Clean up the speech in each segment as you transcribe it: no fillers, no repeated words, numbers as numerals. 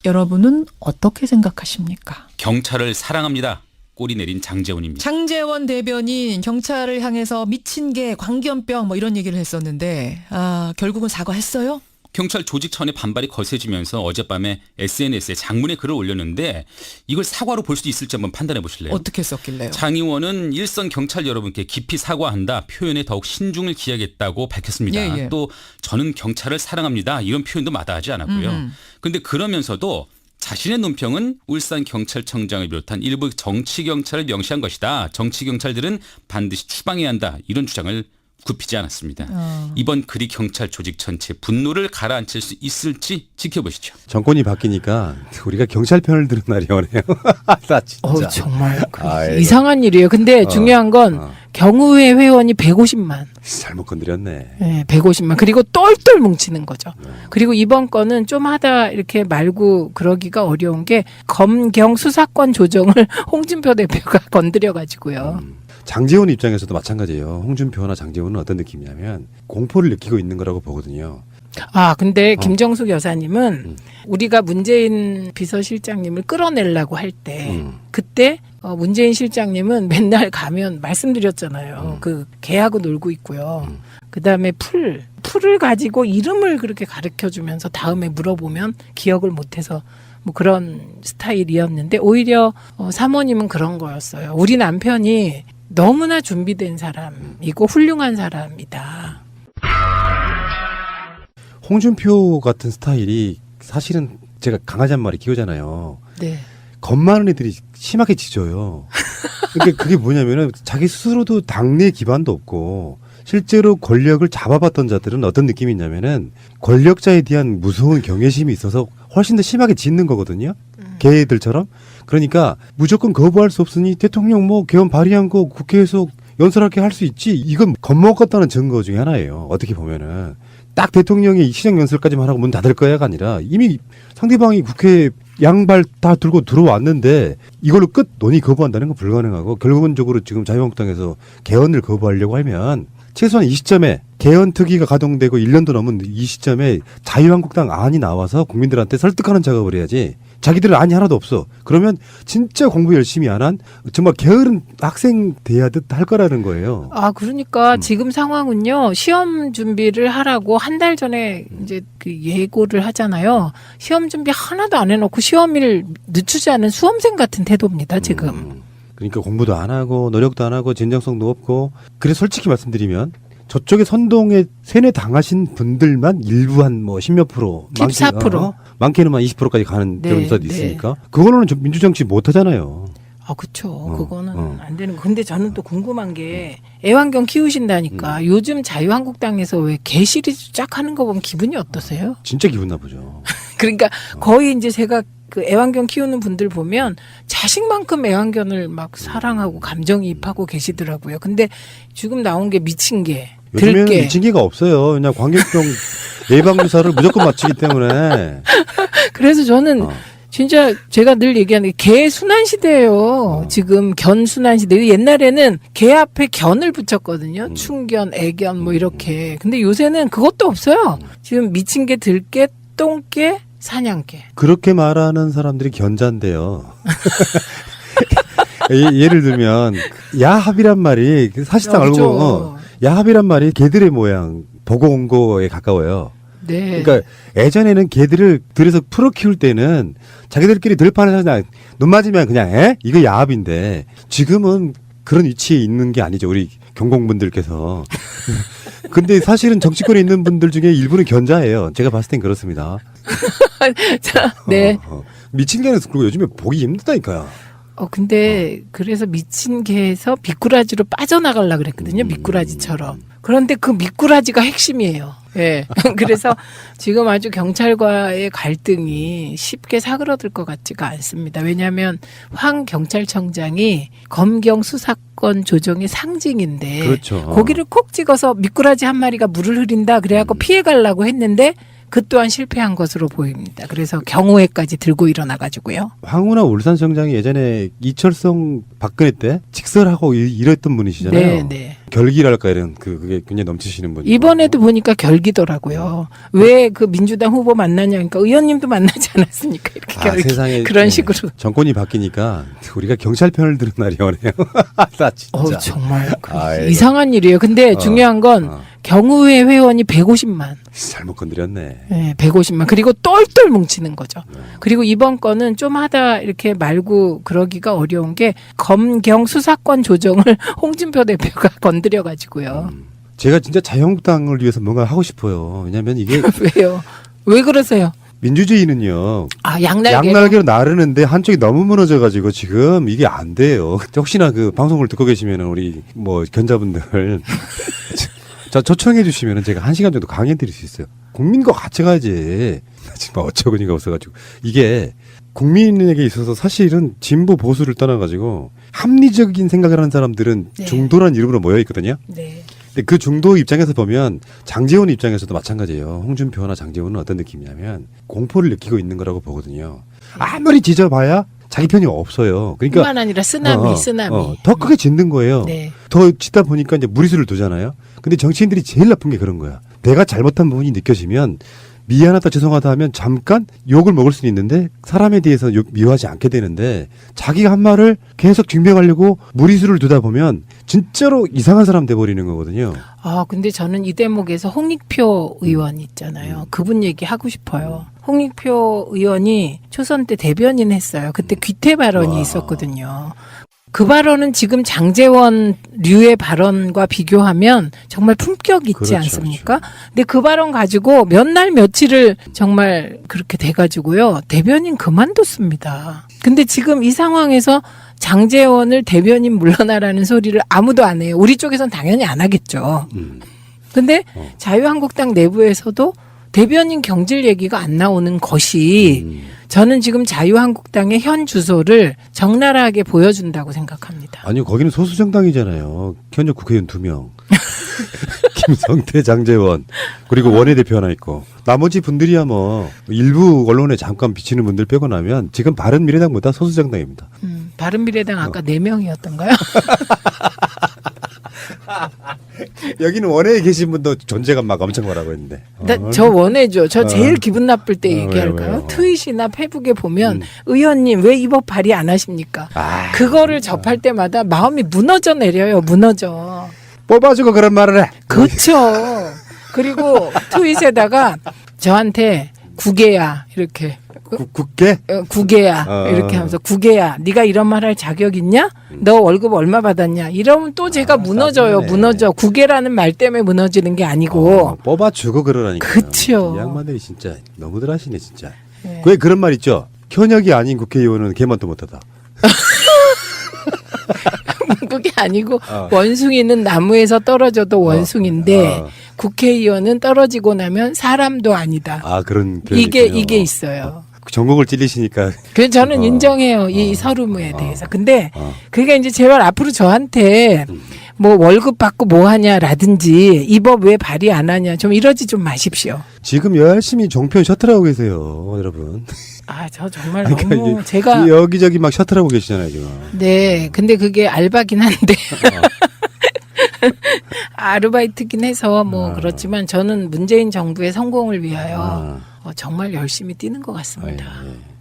여러분은 어떻게 생각하십니까? 경찰을 사랑합니다. 꼬리 내린 장제원입니다. 장제원 대변인 경찰을 향해서 미친 개, 광견병 뭐 이런 얘기를 했었는데 결국은 사과했어요? 경찰 조직 차원의 반발이 거세지면서 어젯밤에 SNS에 장문의 글을 올렸는데 이걸 사과로 볼 수 있을지 한번 판단해 보실래요? 어떻게 썼길래요? 장 의원은 일선 경찰 여러분께 깊이 사과한다. 표현에 더욱 신중을 기하겠다고 밝혔습니다. 예. 또 저는 경찰을 사랑합니다. 이런 표현도 마다하지 않았고요. 그런데 그러면서도 자신의 논평은 울산경찰청장을 비롯한 일부 정치경찰을 명시한 것이다. 정치경찰들은 반드시 추방해야 한다. 이런 주장을 굽히지 않았습니다. 이번 글이 경찰 조직 전체 분노를 가라앉힐 수 있을지 지켜보시죠. 정권이 바뀌니까 우리가 경찰 편을 들은 날이 오네요. 나 진짜. 정말 아이고. 이상한 일이에요. 근데 중요한 건 경우회 회원이 150만. 잘못 건드렸네. 네, 150만. 그리고 똘똘 뭉치는 거죠. 그리고 이번 건은 좀 하다 이렇게 말고 그러기가 어려운 게 검경 수사권 조정을 홍준표 대표가 건드려가지고요. 장제원 입장에서도 마찬가지예요. 홍준표나 장제원은 어떤 느낌이냐면 공포를 느끼고 있는 거라고 보거든요. 근데 김정숙 여사님은 우리가 문재인 비서실장님을 끌어내려고 할 때 그때 문재인 실장님은 맨날 가면 말씀드렸잖아요. 그 개하고 놀고 있고요. 그다음에 풀을 가지고 이름을 그렇게 가르쳐주면서 다음에 물어보면 기억을 못해서 뭐 그런 스타일이었는데 오히려 사모님은 그런 거였어요. 우리 남편이 너무나 준비된 사람이고 훌륭한 사람이다. 홍준표 같은 스타일이 사실은 제가 강아지 한 마리 키우잖아요. 네. 겁 많은 애들이 심하게 짖어요. 그러니까 그게 뭐냐면은 자기 스스로도 당내 기반도 없고 실제로 권력을 잡아봤던 자들은 어떤 느낌이 있냐면은 권력자에 대한 무서운 경외심이 있어서 훨씬 더 심하게 짖는 거거든요. 개들처럼. 그러니까 무조건 거부할 수 없으니 대통령 뭐 개헌 발의한 거 국회에서 연설하게 할 수 있지. 이건 겁먹었다는 증거 중에 하나예요. 어떻게 보면은. 딱 대통령이 시정연설까지만 하고 문 닫을 거야가 아니라 이미 상대방이 국회 양발 다 들고 들어왔는데 이걸로 끝 논의 거부한다는 건 불가능하고 결국은적으로 지금 자유한국당에서 개헌을 거부하려고 하면 최소한 이 시점에 개헌 특위가 가동되고 1년도 넘은 이 시점에 자유한국당 안이 나와서 국민들한테 설득하는 작업을 해야지. 자기들은 안이 하나도 없어. 그러면 진짜 공부 열심히 안 한 정말 게으른 학생 돼야 듯 할 거라는 거예요. 그러니까 지금 상황은요. 시험 준비를 하라고 한 달 전에 이제 그 예고를 하잖아요. 시험 준비 하나도 안 해놓고 시험일 늦추지 않은 수험생 같은 태도입니다. 지금. 그러니까 공부도 안 하고 노력도 안 하고 진정성도 없고. 그래서 솔직히 말씀드리면 저쪽에 선동에 세뇌 당하신 분들만 일부 한 뭐 10몇 프로, 14%. 많게는 한 20%까지 가는 경우도 있으니까 그거는 민주정치 못 하잖아요. 그렇죠. 그거는 안 되는 거. 근데 저는 또 궁금한 게 애완견 키우신다니까 요즘 자유한국당에서 왜 개 시리즈 쫙 하는 거 보면 기분이 어떠세요? 진짜 기분 나쁘죠. 그러니까 거의 이제 제가 그 애완견 키우는 분들 보면 자식만큼 애완견을 막 사랑하고 감정이입하고 계시더라고요. 근데 지금 나온 게 미친 개, 요즘에는 들개. 미친 개가 없어요. 그냥 광견병 예방주사를 무조건 맞추기 때문에. 그래서 저는 진짜 제가 늘 얘기하는 게 개 순환 시대예요. 지금 견 순환 시대. 옛날에는 개 앞에 견을 붙였거든요. 충견, 애견 뭐 이렇게. 근데 요새는 그것도 없어요. 지금 미친 개, 들개, 똥개, 사냥개. 그렇게 말하는 사람들이 견자인데요. 예를 들면 야합이란 말이 사실상 알고 보면 야합이란 말이 개들의 모양 보고 온 거에 가까워요. 네. 그러니까 예전에는 개들을 들여서 풀어 키울 때는 자기들끼리 들판에서 그냥 눈 맞으면 그냥 이거 야합인데 지금은 그런 위치에 있는 게 아니죠. 우리 경공분들께서. 근데 사실은 정치권에 있는 분들 중에 일부는 견자예요. 제가 봤을 땐 그렇습니다. 자, 네. 미친 개는 그리고 요즘에 보기 힘들다니까요. 근데 그래서 미친 개에서 미꾸라지로 빠져나가려고 그랬거든요. 미꾸라지처럼. 그런데 그 미꾸라지가 핵심이에요. 예. 그래서 지금 아주 경찰과의 갈등이 쉽게 사그러들 것 같지가 않습니다. 왜냐하면 황 경찰청장이 검경 수사권 조정의 상징인데 그렇죠. 고기를 콕 찍어서 미꾸라지 한 마리가 물을 흐린다 그래갖고 피해가려고 했는데 그 또한 실패한 것으로 보입니다. 그래서 경호회까지 들고 일어나가지고요. 황운하 울산청장이 예전에 이철성 박근혜 때 직설하고 이랬던 분이시잖아요. 네. 결기랄까 이런 그게 굉장히 넘치시는 분이 이번에도 보니까 결기더라고요. 왜 그 민주당 후보 만나냐, 그러니까 의원님도 만나지 않았습니까? 이렇게 결기. 세상에 그런 식으로. 정권이 바뀌니까 우리가 경찰 편을 들은 날이 오네요. 나 진짜. 정말 아이고. 이상한 일이에요. 근데 중요한 건 경우회 회원이 150만. 잘못 건드렸네. 네, 150만. 그리고 똘똘 뭉치는 거죠. 그리고 이번 건은 좀 하다 이렇게 말고 그러기가 어려운 게 검경 수사권 조정을 홍준표 대표가 건드려가지고요. 제가 진짜 자유한국당을 위해서 뭔가 하고 싶어요. 왜냐하면 이게 왜요? 왜 그러세요? 민주주의는요. 아, 양날개로. 양날개로 나르는데 한쪽이 너무 무너져가지고 지금 이게 안 돼요. 혹시나 그 방송을 듣고 계시면 우리 뭐 견자분들 저 초청해 주시면 제가 1시간 정도 강의 드릴 수 있어요. 국민과 같이 가야지. 지금 어처구니가 없어가지고 이게 국민에게 있어서 사실은 진보 보수를 떠나가지고 합리적인 생각을 하는 사람들은 네. 중도란 이름으로 모여 있거든요. 네. 근데 그 중도 입장에서 보면 장제원 입장에서도 마찬가지예요. 홍준표나 장제원은 어떤 느낌이냐면 공포를 느끼고 있는 거라고 보거든요. 아무리 지져봐야 자기 편이 없어요. 그러니까 뿐만 아니라 쓰나미. 더 크게 짓는 거예요. 네. 더 짓다 보니까 이제 무리수를 두잖아요. 근데 정치인들이 제일 나쁜 게 그런 거야. 내가 잘못한 부분이 느껴지면 미안하다 죄송하다 하면 잠깐 욕을 먹을 수는 있는데 사람에 대해서 미워하지 않게 되는데 자기가 한 말을 계속 증명하려고 무리수를 두다 보면 진짜로 이상한 사람 돼버리는 거거든요. 아, 근데 저는 이 대목에서 홍익표 의원 있잖아요. 그분 얘기하고 싶어요. 홍익표 의원이 초선 때 대변인 했어요. 그때 귀태 발언이 와. 있었거든요. 그 발언은 지금 장제원 류의 발언과 비교하면 정말 품격 있지 그렇죠, 않습니까? 근데 그 발언 가지고 몇 날 며칠을 정말 그렇게 돼가지고요. 대변인 그만뒀습니다. 근데 지금 이 상황에서 장제원을 대변인 물러나라는 소리를 아무도 안 해요. 우리 쪽에선 당연히 안 하겠죠. 근데 자유한국당 내부에서도 대변인 경질 얘기가 안 나오는 것이 저는 지금 자유한국당의 현 주소를 적나라하게 보여준다고 생각합니다. 아니요, 거기는 소수정당이잖아요. 현역 국회의원 2명. 김성태, 장제원, 그리고 원내대표 하나 있고. 나머지 분들이야 뭐 일부 언론에 잠깐 비치는 분들 빼고 나면 지금 바른미래당보다 소수정당입니다. 바른미래당 아까 4명이었던가요? 여기는 원내에 계신 분도 존재감 막 엄청 뭐라고 했는데. 저 원해줘. 저 제일 기분 나쁠 때 얘기할까요? 왜요? 트윗이나 페북에 보면 의원님 왜 이 법 발의 안 하십니까? 그거를 접할 때마다 마음이 무너져 내려요. 무너져. 뽑아주고 그런 말을 해. 그렇죠. 그리고 트윗에다가 저한테 구개야 이렇게 국회? 구개야 이렇게 하면서 구개야 네가 이런 말 할 자격 있냐? 너 월급 얼마 받았냐? 이러면 또 제가 무너져요. 짜증나네. 무너져. 구개라는 말 때문에 무너지는 게 아니고 뽑아주고 그러라니까. 그쵸. 이 양반들이 진짜 너무들 하시네 진짜. 네. 왜 그런 말 있죠? 현역이 아닌 국회의원은 개만도 못하다. 그게 아니고 원숭이는 나무에서 떨어져도 원숭인데 국회의원은 떨어지고 나면 사람도 아니다. 그런 표현이 이게 있군요. 있어요. 전국을 찔리시니까. 그래서 저는 인정해요. 이 서름에 대해서. 근데 그게 이제 제발 앞으로 저한테 뭐 월급 받고 뭐 하냐라든지 이 법 왜 발의 안 하냐 좀 이러지 좀 마십시오. 지금 열심히 종편 셔틀하고 계세요, 여러분. 저 정말 그러니까 너무 이제 제가 여기저기 막 셔틀하고 계시잖아요, 지금. 네. 근데 그게 알바긴 한데 아르바이트긴 해서 뭐 그렇지만 저는 문재인 정부의 성공을 위하여 정말 열심히 뛰는 것 같습니다.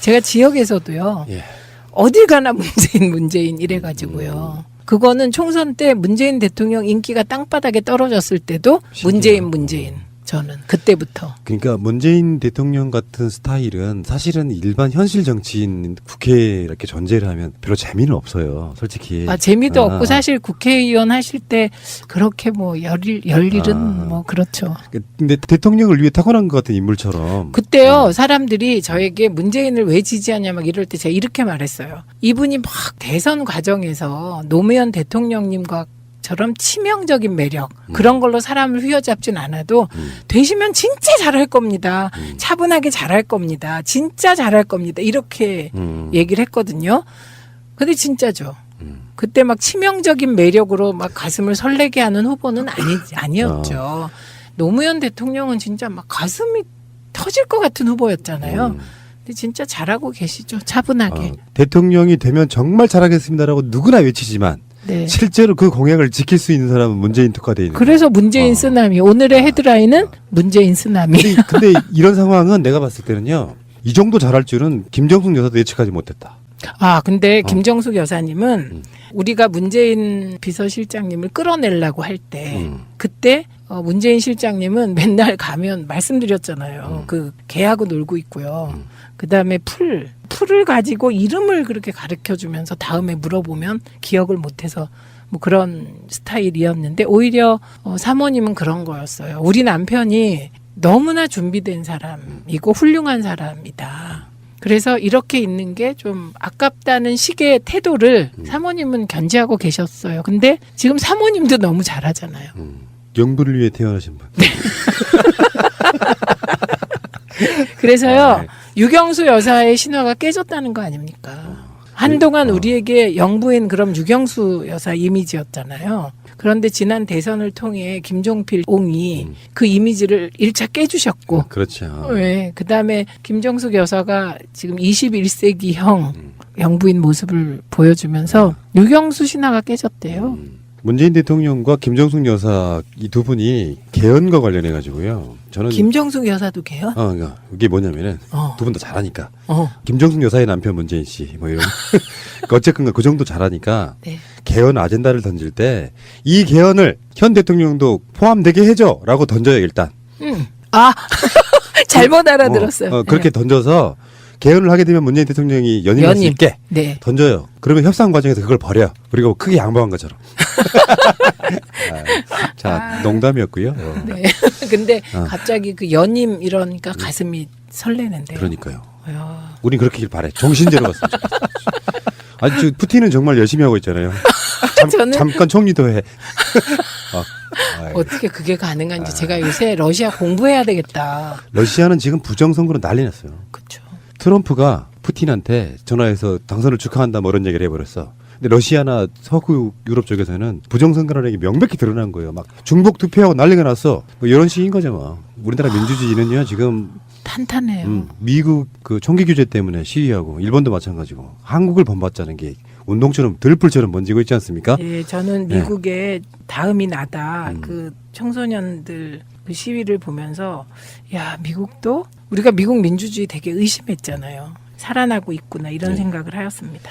제가 지역에서도요. 예. 어딜 가나 문재인 이래가지고요. 그거는 총선 때 문재인 대통령 인기가 땅바닥에 떨어졌을 때도 문재인 저는 그때부터. 그러니까 문재인 대통령 같은 스타일은 사실은 일반 현실 정치인 국회에 이렇게 존재를 하면 별로 재미는 없어요, 솔직히. 재미도 없고 사실 국회의원 하실 때 그렇게 뭐 열일은 뭐 그렇죠. 근데 대통령을 위해 타고난 것 같은 인물처럼. 그때요 사람들이 저에게 문재인을 왜 지지하냐 막 이럴 때 제가 이렇게 말했어요. 이분이 막 대선 과정에서 노무현 대통령님과 처럼 치명적인 매력 그런 걸로 사람을 휘어잡진 않아도 되시면 진짜 잘할 겁니다. 차분하게 잘할 겁니다. 진짜 잘할 겁니다. 이렇게 얘기를 했거든요. 근데 진짜죠. 그때 막 치명적인 매력으로 막 가슴을 설레게 하는 후보는 아니었죠. 노무현 대통령은 진짜 막 가슴이 터질 것 같은 후보였잖아요. 근데 진짜 잘하고 계시죠. 차분하게. 대통령이 되면 정말 잘하겠습니다라고 누구나 외치지만 네. 실제로 그 공약을 지킬 수 있는 사람은 문재인 특화돼 있는. 그래서 문재인 쓰나미. 오늘의 헤드라인은 문재인 쓰나미. 근데 이런 상황은 내가 봤을 때는요. 이 정도 잘할 줄은 김정숙 여사도 예측하지 못했다. 아, 근데 김정숙 여사님은 우리가 문재인 비서실장님을 끌어내려고 할 때 그때 문재인 실장님은 맨날 가면 말씀드렸잖아요. 그 개하고 놀고 있고요. 그다음에 풀을 가지고 이름을 그렇게 가르쳐 주면서 다음에 물어보면 기억을 못해서 뭐 그런 스타일이었는데 오히려 사모님은 그런 거였어요. 우리 남편이 너무나 준비된 사람이고 훌륭한 사람이다. 그래서 이렇게 있는 게 좀 아깝다는 식의 태도를 사모님은 견지하고 계셨어요. 근데 지금 사모님도 너무 잘하잖아요. 영부를 위해 태어나신 분. 그래서요. 네. 유경수 여사의 신화가 깨졌다는 거 아닙니까? 한동안 우리에게 영부인 그럼 유경수 여사 이미지였잖아요. 그런데 지난 대선을 통해 김종필 옹이 그 이미지를 1차 깨주셨고 그렇죠. 네, 그다음에 김정숙 여사가 지금 21세기형 영부인 모습을 보여주면서 유경수 신화가 깨졌대요. 문재인 대통령과 김정숙 여사 이 두 분이 개헌과 관련해 가지고요. 저는 김정숙 여사도 개헌? 그러니까 이게 뭐냐면은 어. 두 분 다 잘하니까. 어. 김정숙 여사의 남편 문재인 씨 뭐 이런 어쨌든 그 정도 잘하니까 네. 개헌 아젠다를 던질 때 이 개헌을 현 대통령도 포함되게 해줘라고 던져요 일단. 아 잘못 알아들었어요. 그렇게 던져서 개헌을 하게 되면 문재인 대통령이 연임할 수 연임. 있게 네. 던져요. 그러면 협상 과정에서 그걸 버려. 그리고 크게 양보한 것처럼. 자 농담이었고요. 네. 근데 갑자기 그 연임 이러니까 가슴이 설레는데요. 그러니까요. 이야. 우린 그렇게 바래. 정신제로 갔으면 좋겠어. 아니, 저 푸틴은 정말 열심히 하고 있잖아요. 잠깐 총리도 해. 어떻게 그게 가능한지 제가 요새 러시아 공부해야 되겠다. 러시아는 지금 부정선거로 난리 났어요. 그렇죠. 트럼프가 푸틴한테 전화해서 당선을 축하한다 뭐 이런 얘기를 해버렸어. 근데 러시아나 서구 유럽 쪽에서는 부정선거라는 게 명백히 드러난 거예요. 막 중복 투표하고 난리가 났어. 뭐 이런 식인 거죠. 뭐. 우리나라 민주주의는요 지금 탄탄해요. 미국 그 총기 규제 때문에 시위하고 일본도 마찬가지고 한국을 본받자는 게 운동처럼 들불처럼 번지고 있지 않습니까? 예, 저는 미국에 다음이 나다. 그 청소년들 그 시위를 보면서 야 미국도 우리가 미국 민주주의 되게 의심했잖아요. 살아나고 있구나 이런 생각을 하였습니다.